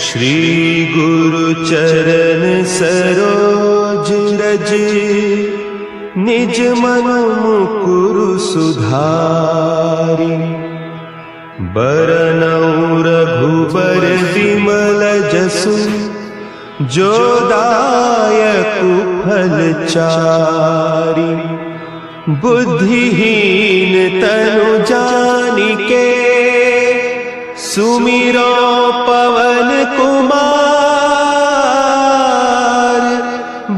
श्री गुरु चरण सरोज रज, निज मन मुकुरु सुधारि। बरनउँ रघुबर विमल जसु, जो दायकु फल चारि। बुद्धिहीन तनु जानिके, सुमिरो पवन कुमार।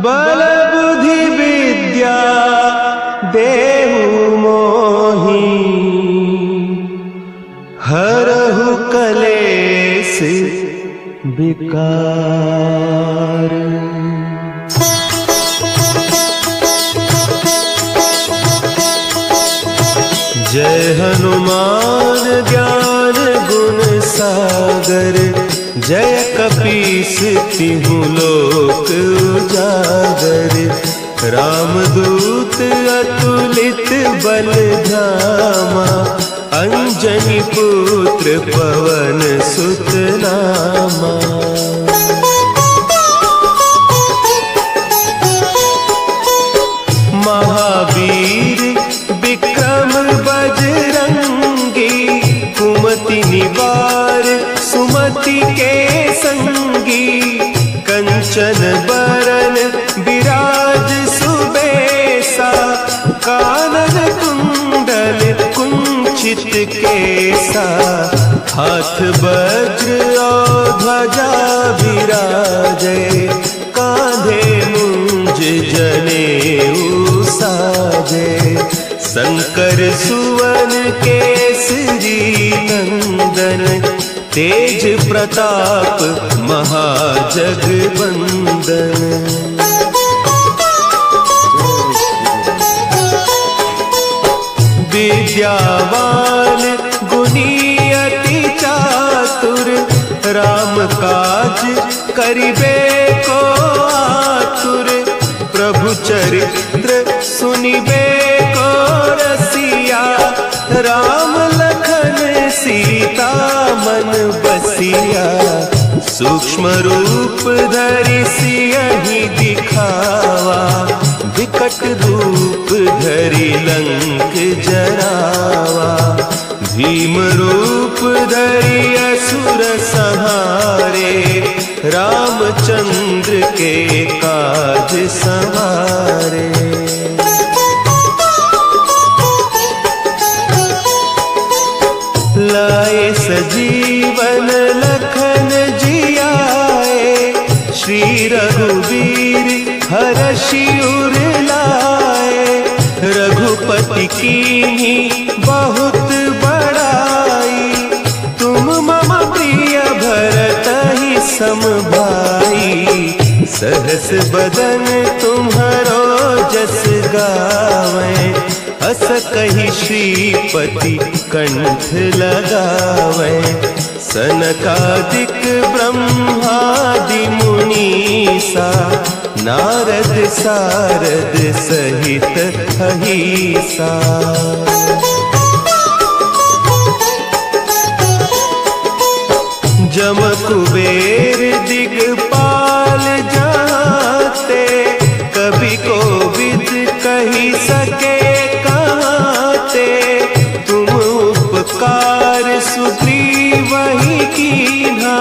बल बुद्धि विद्या देहु मोहि, हरहु कलेस विकार। जय हनुमान ज्ञान गुण सागर, जय कपीस तिहु लोक उजागर। रामदूत अतुलित बल धामा, अंजनी पुत्र पवन सुत नामा। महावीर विक्रम बजरंगी, कुमति निवार सुमति के संगी। कंचन बरन विराज सुबेसा, कानन कुंडल कुंचित केसा। हाथ वज्र और ध्वजा विराजे, कांधे मूंज जनेऊ साजे। शंकर सुवन केसरी नंदन, तेज प्रताप महाजगवंदन। विद्यावान गुणी अति चातुर, राम काज करिबे को आतुर। प्रभु चरित्र सुनिबे को रसिया, राम लखन सीता मन बसिया। सूक्ष्म रूप धरि सियहि दिखावा, विकट रूप धरि लंक जरावा। भीम रूप धरि असुर संहारे, रामचंद्र के काज सवारे। लाए सजीवन लखन जियाए, श्री रघुवीर हरषि उर लाए। रघुपति कीन्ही बहुत बड़ाई, तुम मम प्रिय भरतहि सम भाई। सहस बदन तुम्हरो जस गावें, अस कहि श्रीपति कंठ लगावें। सनकादिक ब्रह्मादि मुनीसा, नारद सारद सहित अहीसा। जम कुबेर दिगपाल जाते, कभी कोविद कही सके कहते। तुम उपकार सुग्रीवहि कीन्हा,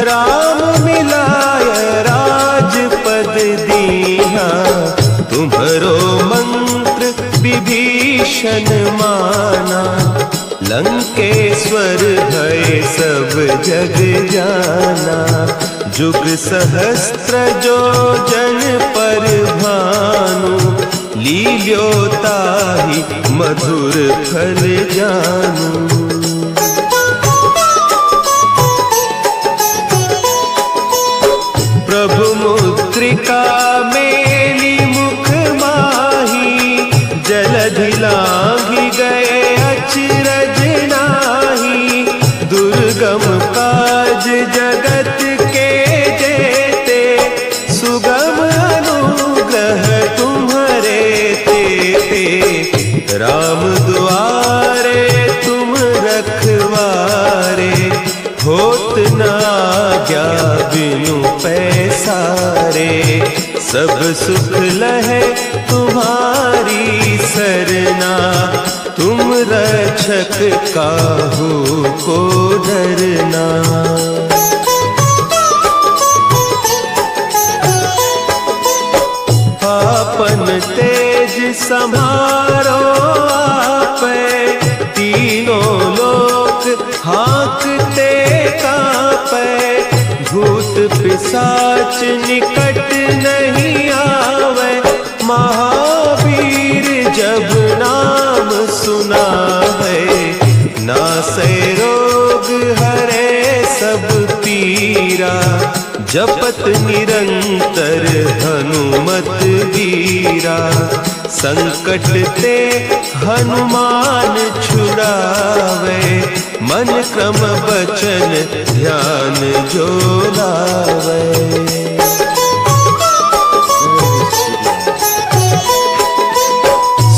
राम मिलाय राजपद दीन्हा। तुम्हरो मंत्र विभीषण माना, लंकेश्वर भय सब जग जाना। जुग सहस्त्र जो जन पर भानु, लील्योताहि मधुर फल जानू। प्रभु मुद्रिका मेली मुख माही, जलधि लांघि गए अचरज नाही। दुर्गम काज जगत के जेते, सुगम अनुग्रह तुम्हरे तेते। राम दुआरे तुम रखवारे, होत न आज्ञा बिनु पैसारे, सब सुख लहे तुम्हारी सरना, तुम रक्षक काहू को डरना। आपन तेज सम्हारो आपे, तीनों लोक हाँकते कांपे, भूत पिशाच निकट नहीं आवे, महावीर जब नाम सुना है, नासे रोग हरे सब पीरा, जपत निरंतर हनुमत वीरा, संकट ते हनुमान छुड़ावे, मन क्रम बचन ध्यान जो लावे।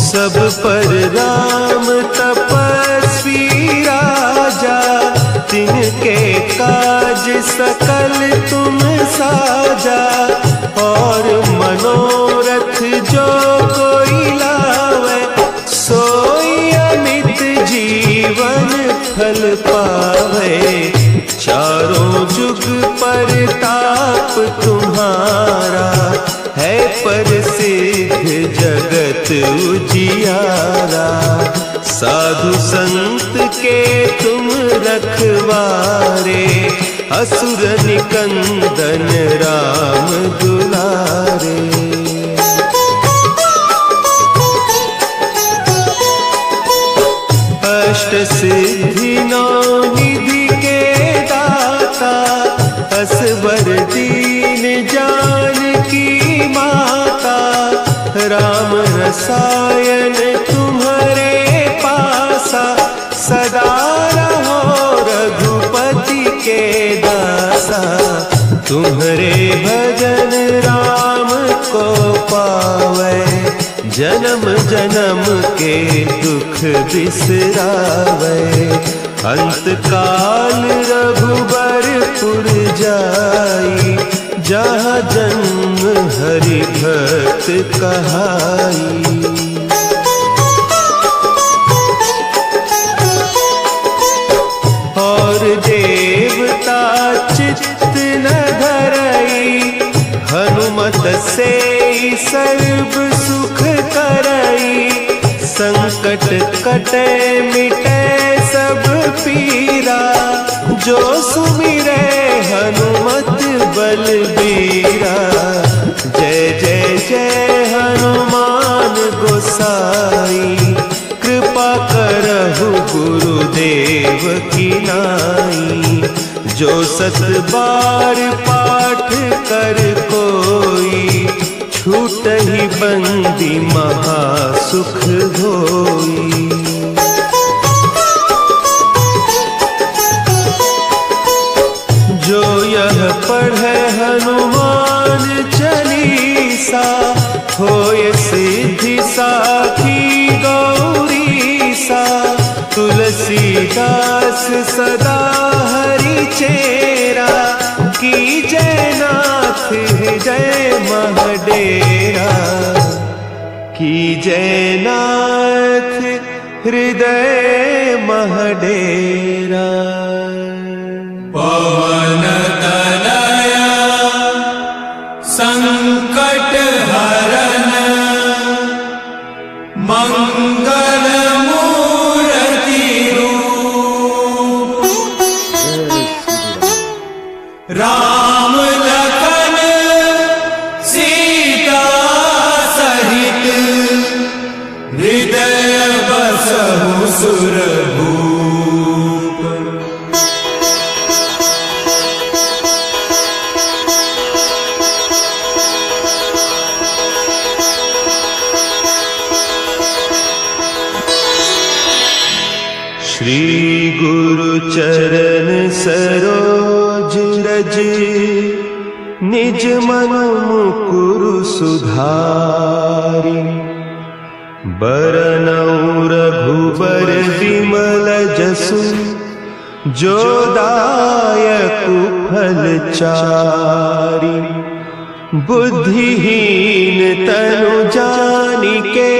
सब पर राम तपस्वी राजा, तिनके काज सकल तुम साजा, और मनोरथ जो कोई लावे, सोई अमित जीवन फल पावे, चारों जुग परताप तुम्हारा, है प्रसिद्ध जगत उजियारा, साधु संत के तुम रखवारे, असुर निकंदन राम दुलारे। अष्ट सिद्धि नौ निधि के दाता, असवर दीन जानकी माता, राम रसायन तुम्हारे पासा, सदा रहो रघुपति के दासा, तुम्हारे भजन राम को पावे, जन्म जन्म के दुख बिसरावे, अंत काल रघुबरपुर जाई, जहाँ जन्म हरि भक्त कहाई। और देवता चित्त न धरई, हनुमत से सर्व सुख करई, संकट कटे मिटे सब पीरा, जो सुमिरे हनुमत बलबीरा, जय जय जय हनुमान गोसाई, कृपा करहु गुरुदेव की नाई, जो सत बार पाठ कर कोई, छूट ही बंदी महासुख होई। जो यह पढ़े हनुमान चालीसा, होय सिद्धि साखी गौरीसा, तुलसीदास सदा हरि चेरा, की जयनाथ हृदय महडेरा, की जयनाथ हृदय महडेरा। पवन तनया संकट हरन, मंगल मूर्ति रूप, राम लखन सीता सहित, हृदय बसहु सुरभूप। श्री गुरु चरण सरोज रज, निज मन मुकुरु सुधारि, बरनउँ रघुबर विमल जसु, जो दायक फलचारी। बुद्धिहीन तनु जानिके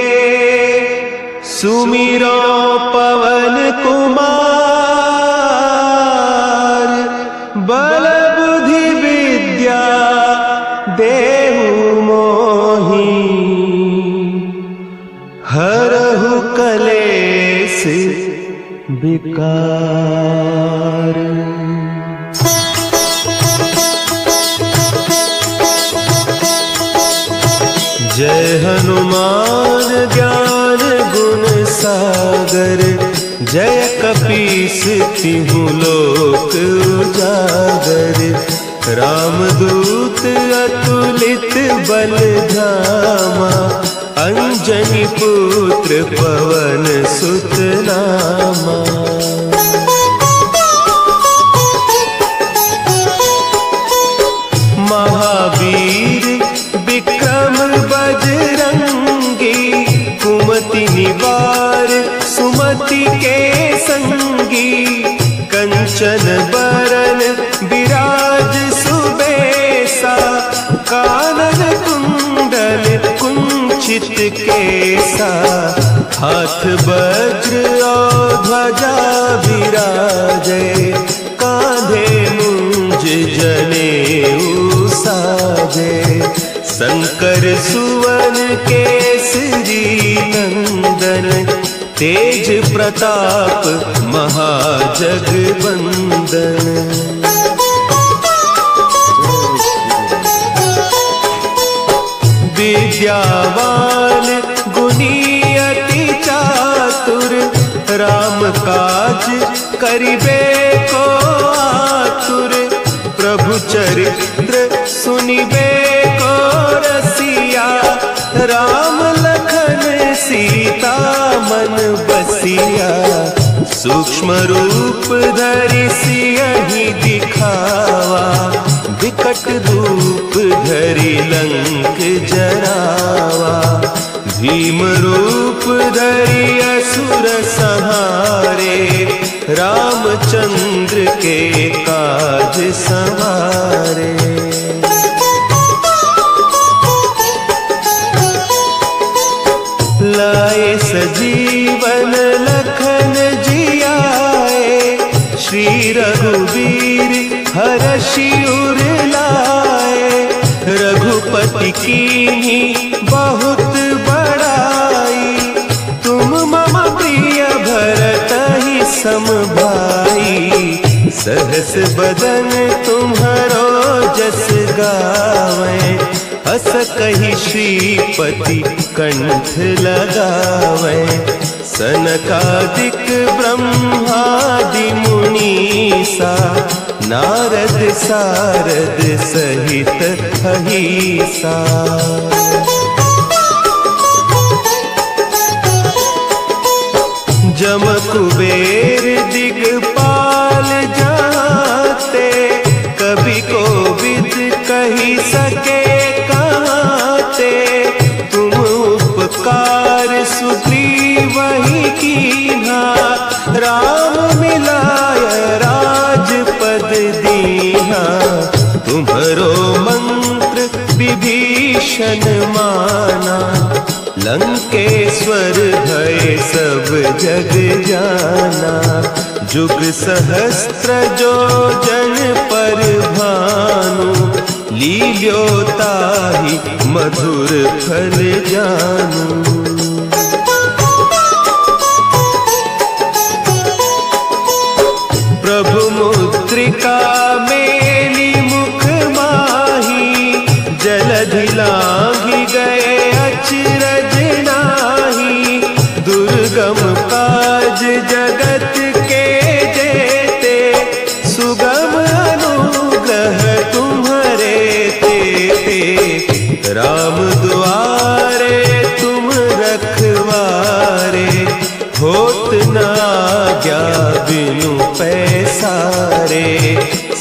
सुमिरो पवन कुमार। बल बुद्धि विद्या देहु मोहि हरहु कलेस विकार। जय हनुमान ज्ञान गुण सागर। जय कपीस तिहु लोक उजागर। रामदूत अतुलित बल धामा। अंजनी पुत्र पवन सुत नामा। महावीर विक्रम बजरंगी। कुमति निवार सुमति के संगी। कंचन बरन विराज सुबेसा। कानन कुंडल कुंचित केसा। हाथ वज्र और ध्वजा विराजे। कांधे मुंज जनेऊ साजे। शंकर सुवन केसरी नंदन। तेज प्रताप महाजगवंदन। विद्यावान गुणी अति चातुर। राम काज करिबे को आतुर। प्रभु चरित्र सुनिबे को रसिया। राम लखन सीता मन बसिया। सूक्ष्म रूप धरि सियहि दिखावा। विकट रूप धरि लंक जरावा। भीम रूप धरि असुर संहारे। रामचंद्र के काज संवारे। लाए सजीवन लखन जियाए। श्री रघुवीर हरषि उर लाए। रघुपति कीन्ही बहुत बड़ाई। तुम मम प्रिय भरतहि सम भाई। सहस बदन तुम्हरो जस गावें। हस कहि श्रीपति कंठ लगावें। सनकादिक ब्रह्मादि मुनीसा। नारद सारद सहित अहीसा। जम कुबेर दिगपाल जाते। कवि कोविद कही सके कहते। तुम उपकार सुग्रीवहि कीन्हा। राम मिलाय राजपद दीन्हा। तुम्हरो मंत्र विभीषण माना। लंकेश्वर भय सब जग जाना। जुग सहस्त्र जो जन पर भानु। लील्योताहि मधुर फल जानू। प्रभु मुद्रिका मेली मुख माही। जलधि लांघि गए अचरज नाही। दुर्गम काज जगत के जेते। सुगम अनुग्रह तुम्हारे तेते। राम दुआरे तुम रखवारे। होत न आज्ञा बिनु पैसारे।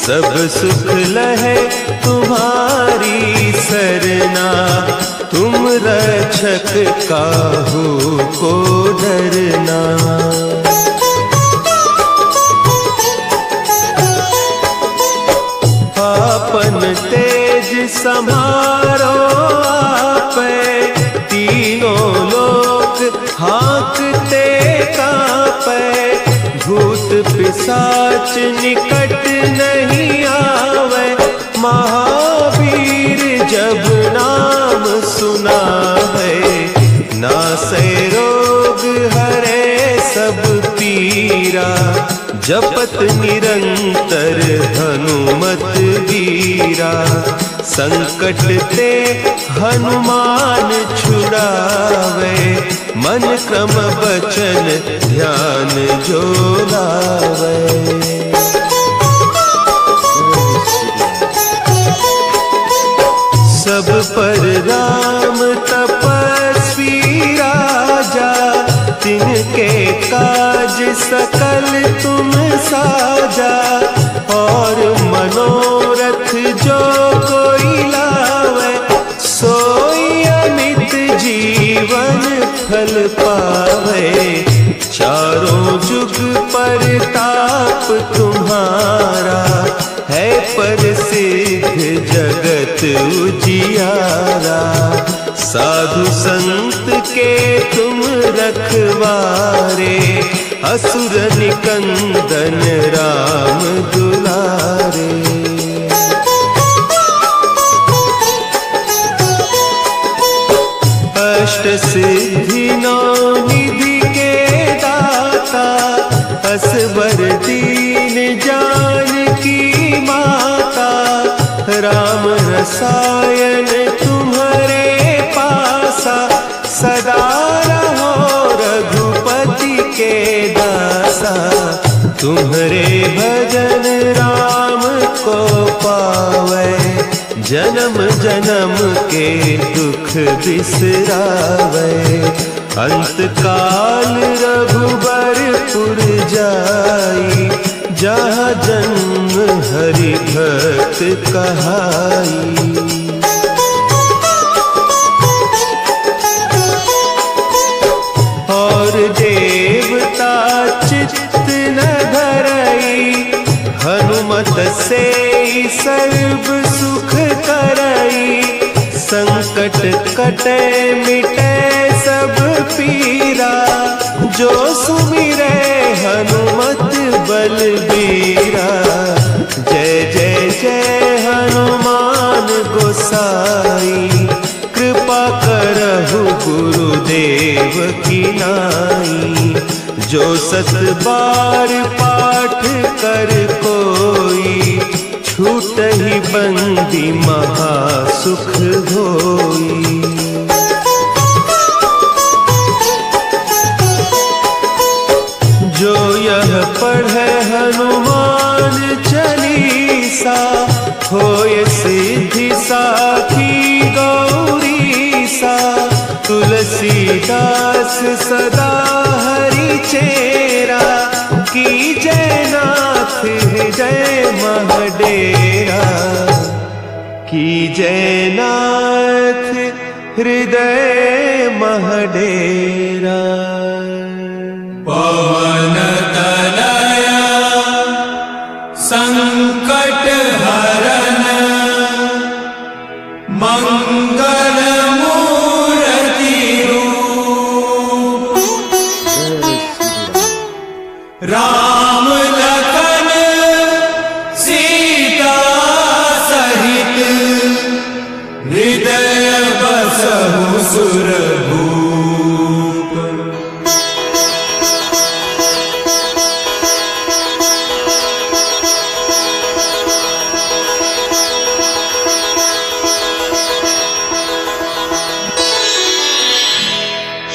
सब सुख लहे तुम्हारी सरना। तुम रक्षक काहू को डरना। आपन तेज समारो आपे, तीनों लोक हाँकते कांपे। भूत पिशाच निकट नहीं आवे, महावीर जब नाम सुना है। नासै रोग हरे सब पीरा, जपत निरंतर हनुमत वीरा। संकट ते हनुमान छुड़ावे, मन क्रम बचन ध्यान जो लावे। सब पर राम तपस्वी राजा, तिनके काज सकल तुम साजा। और मनोरथ जो कोई लावे, सोई अमित जीवन फल पावे। चारों जुग परताप तुम्हारा, है प्रसिद्ध जगत उजियारा। साधु संत के तुम रखवारे, असुर निकंदन राम दुलारे। अष्ट सिद्धि नौ निधि के दाता, असवर दीन जानकी माता। राम रसायन तुम्हारे पासा, सदा रहो रघुपति के दासा। तुम्हारे भजन राम को पावे, जन्म जन्म के दुख बिसरावे। अंत काल रघुबरपुर जाई, जहाँ जन्म हरि भक्त कहाई। और देवता चित्त न धरई, हनुमत से सर्व सुख करई। संकट कटे मिटे सब पीरा, जो सुमिरे हनुमत बलबीरा। जय जय जय हनुमान गोसाई, कृपा करहु गुरुदेव की नाई। जो सत बार पाठ कर कोई, छूटहि बंदी महासुख होई। जो यह पढ़े हनुमान चालीसा, होय सिद्धि साखी गौरीसा। तुलसीदास सदा हरि चेरा, की जय नाथ हृदय महडेरा। की जय नाथ हृदय महडेरा। पवन तनया संकट हरन, मंगल मूर्ति रूप। राम लखन सीता सहित, हृदय बसहु सुरभूप।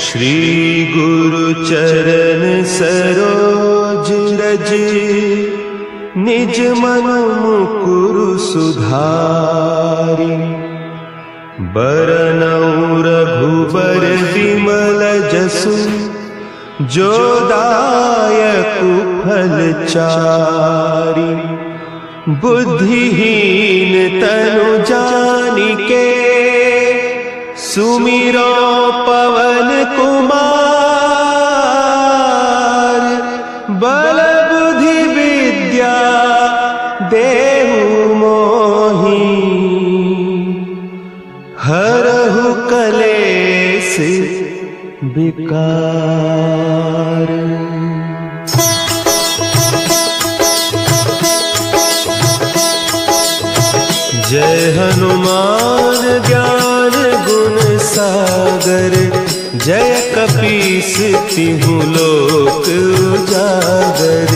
श्री गुरु चरण सरोज रज, निज मन मुकुरु सुधारि। बरनउँ रघुबर विमल जसु, जो दायकु फल चारि। बुद्धिहीन तनु जानिके, सुमिरो पवन कुमार। बल बुद्धि विद्या देहु मोहि, विकार। जय हनुमान ज्ञान गुण सागर, जय कपीस तिहु लोक उजागर।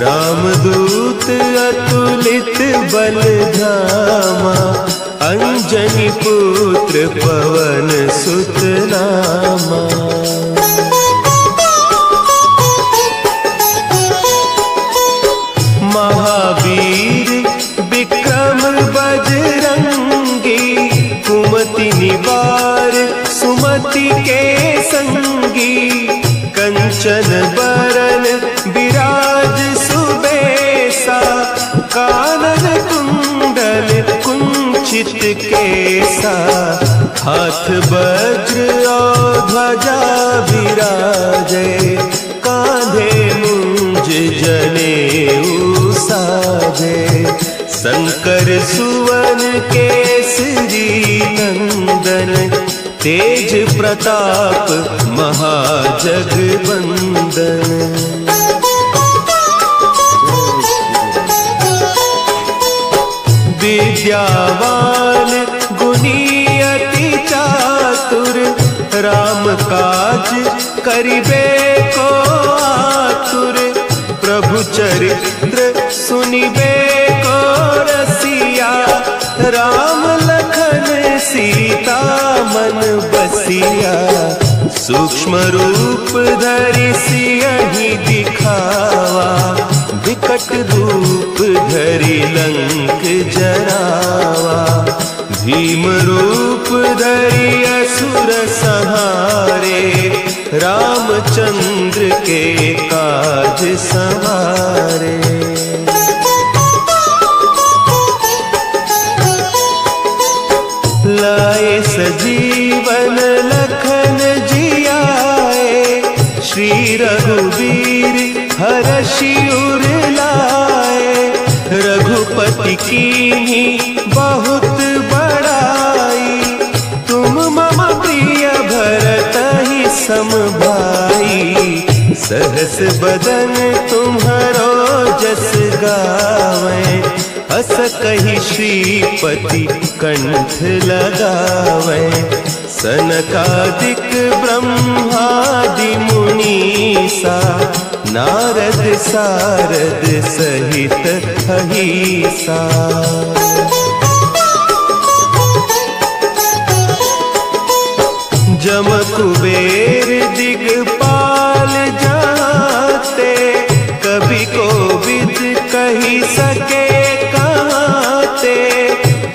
रामदूत अतुलित बल धामा, अंजनी पुत्र पवन सुत नामा। महावीर विक्रम बजरंगी, कुमति निवार सुमति के संगी। कंचन बरन विराज सुबेसा, कानन कुंडल कुंचित केसा। हाथ वज्र और ध्वजा विराजे, कांधे मुंज जनेऊ साजे। शंकर सुवन केसरी नंदन, तेज प्रताप महाजगवंदन। विद्यावान गुणी अति चातुर, राम काज करिबे को आतुर। प्रभु चरित्र सुनिबे को रसिया, राम लखन सीता मन बसिया। सूक्ष्म रूप धरि सियहि दिखावा, विकट रूप धरि लंक जरावा। भीम रूप धरि असुर संहारे, रामचंद्र के काज सवारे। लाए सजीवन लखन जियाए, श्री रघुवीर हरषि उर लाए। रघुपति कीन्ही बहुत बड़ाई, तुम मम प्रिय भरतहि सम भाई। सहस बदन तुम्हरो जस गावें, हस कहि श्रीपति कंठ लगावें। सनकादिक ब्रह्मादि मुनीसा, नारद सारद सहित अहीसा। जम कुबेर दिगपाल जाते, कभी कोविद कही सके कहते।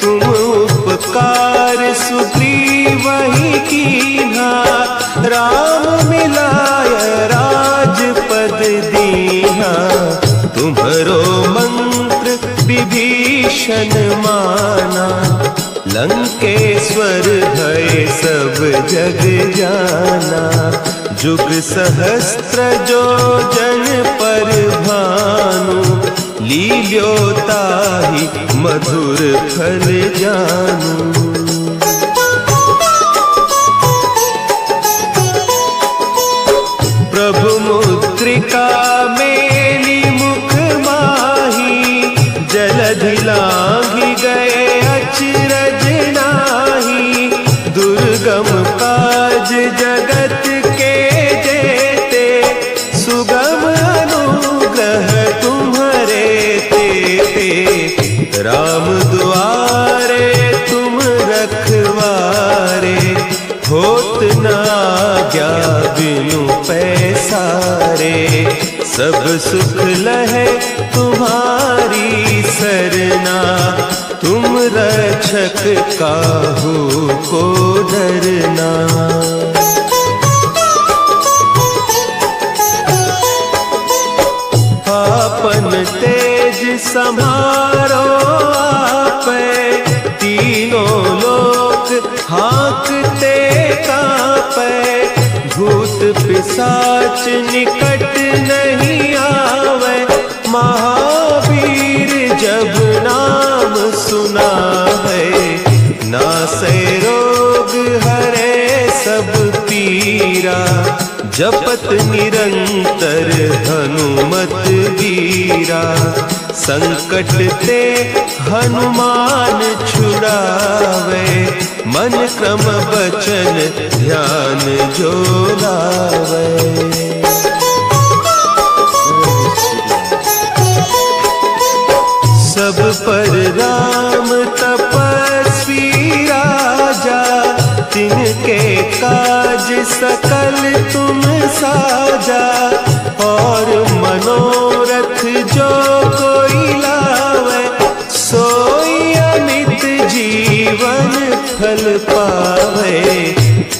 तुम उपकार सुग्रीवहि कीन्हा, राम मिलाय राजपद दीन्हा। तुम्हरो मंत्र विभीषण माना, लंकेश्वर भय सब जग जाना। जुग सहस्त्र जो जन पर भानु, लील्योताहि मधुर फल जानू। प्रभु मुद्रिका मेली मुख माही, जलधि लांघि गए अचरज नाही। दुर्गम काज जगत के जेते, सुगम अनुग्रह तुम्हरे तेते। राम दुआरे तुम रखवारे, होत न आज्ञा बिनु पैसारे। सब सुख लहे तुम्हारी सरना, तुम रक्षक काहू को डरना। आपन तेज समारो आपे, तीनों लोक हाँकते कांपे। भूत पिशाच निकट नहीं आवे, महावीर जब नाम सुना है। नासै रोग हरे सब पीरा, वीरा, जपत निरंतर हनुमत वीरा। संकट ते हनुमान छुड़ावे, मन क्रम बचन ध्यान जो लावे। सब पर राम तपस्वी राजा, तिनके काज सकल तुम साजा। और मनोरथ जो कोई लावे, सोई अमित जीवन फल पावे।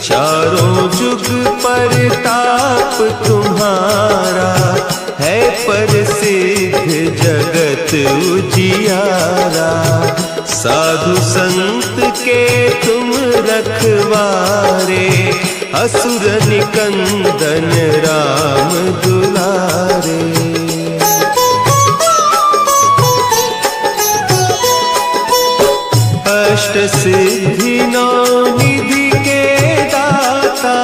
चारों जुग परताप तुम्हारा, है प्रसिद्ध जगत उजियारा। साधु संत के तुम रखवारे, असुर निकंदन राम दुलारे। अष्ट सिद्धि नौ निधि के दाता,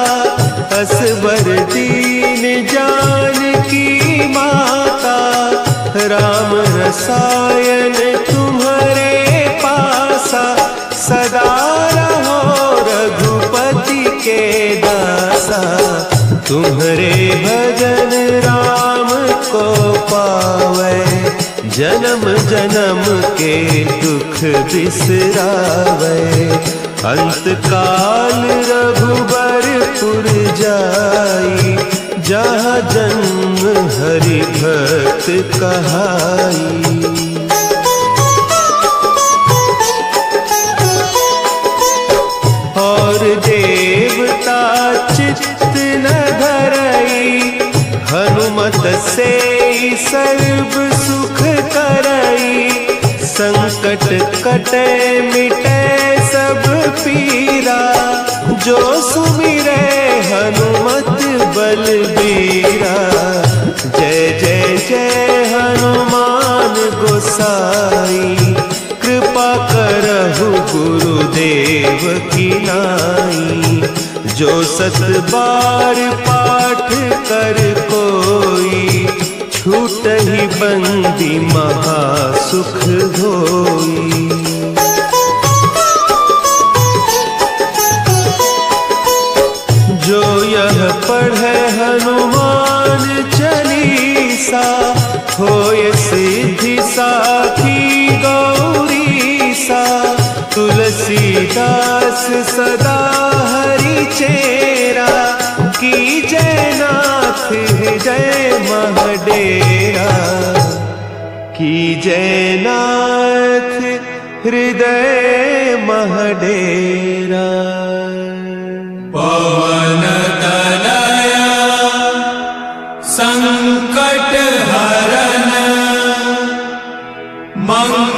असवर दीन जानकी माता। राम रसायन तुम्हारे पासा, सदा रहो रघुपति के दासा। तुम्हारे भजन राम को पावे, जन्म जन्म के दुख बिसरावे। अंत काल रघुबरपुर जाई, जहाँ जन्म हरि भक्त कहाई। और देवता चित्त न धरई, हनुमत से सर्व सुख करई। संकट कटे मिटे सब पीरा, जो सुमिरे हनुमत बलबीरा। जय जय जय हनुमान गोसाई, कृपा करहु गुरुदेव की नाई। जो सत बार पाठ कर कोई, छूटहि बंदी महासुख होई। जो यह पढ़े हनुमान चालीसा, होय सिद्धि साखी गौरीसा। तुलसीदास सदा हरि चेरा, की जय नाथ हृदय महडेरा। की जय नाथ हृदय महडेरा। पवन तनया संकट हरन, मंगल